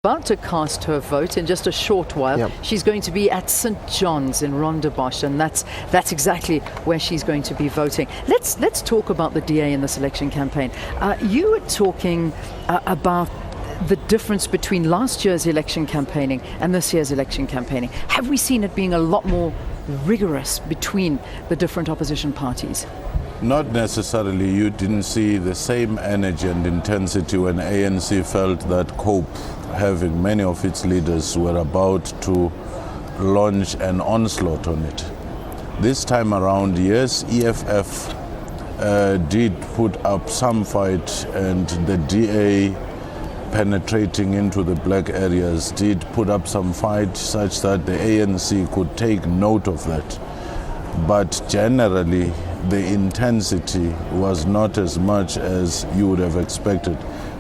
About to cast her vote in just a short while. Yep. She's going to be at St. John's in Rondebosch, and that's exactly where she's going to be voting. Let's talk about the DA in this election campaign. You were talking about the difference between last year's election campaigning and this year's election campaigning. Have we seen it being a lot more rigorous between the different opposition parties? Not necessarily. You didn't see the same energy and intensity when ANC felt that COPE, having many of its leaders, were about to launch an onslaught on it. This time around, yes, EFF did put up some fight, and the DA penetrating into the black areas did put up some fight such that the ANC could take note of that. But generally, the intensity was not as much as you would have expected.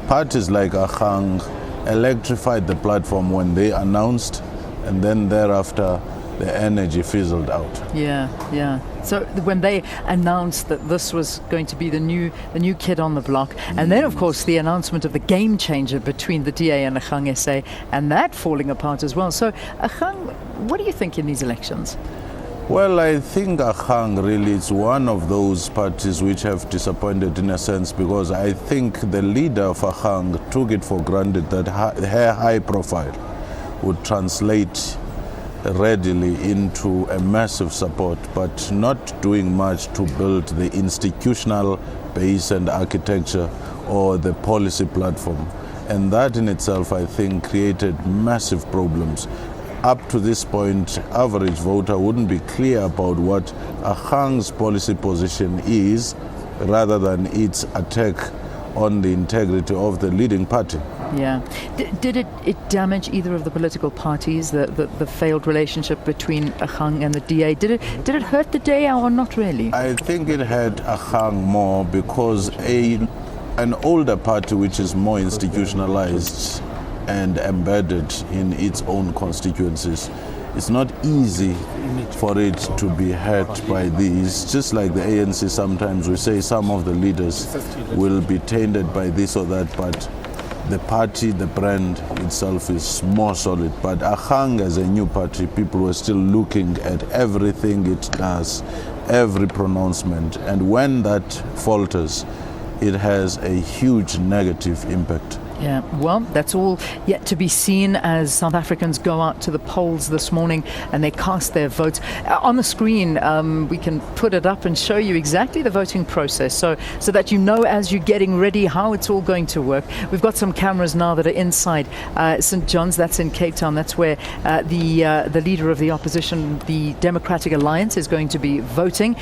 Parties like Ahang electrified the platform when they announced, and then thereafter the energy fizzled out. Yeah. So when they announced that this was going to be the new kid on the block, and then of course the announcement of the game changer between the DA and Ahang SA, and that falling apart as well. So Ahang, what do you think in these elections? Well, I think Ahang really is one of those parties which have disappointed in a sense, because I think the leader of Ahang took it for granted that her high profile would translate readily into a massive support, but not doing much to build the institutional base and architecture or the policy platform. And that in itself, I think, created massive problems. Up to this point, average voter wouldn't be clear about what Ahang's policy position is, rather than its attack on the integrity of the leading party. Yeah. Did it damage either of the political parties, the failed relationship between Ahang and the DA? Did it hurt the DA or not really? I think it hurt Ahang more because an older party which is more institutionalized and embedded in its own constituencies, it's not easy for it to be hurt by these. Just like the ANC, sometimes we say some of the leaders will be tainted by this or that, but the party, the brand itself is more solid. But Ahang as a new party, people were still looking at everything it does, every pronouncement, and when that falters, it has a huge negative impact. Yeah, well, that's all yet to be seen as South Africans go out to the polls this morning and they cast their votes. On the screen, we can put it up and show you exactly the voting process, so that you know as you're getting ready how it's all going to work. We've got some cameras now that are inside St. John's. That's in Cape Town. That's where the leader of the opposition, the Democratic Alliance, is going to be voting.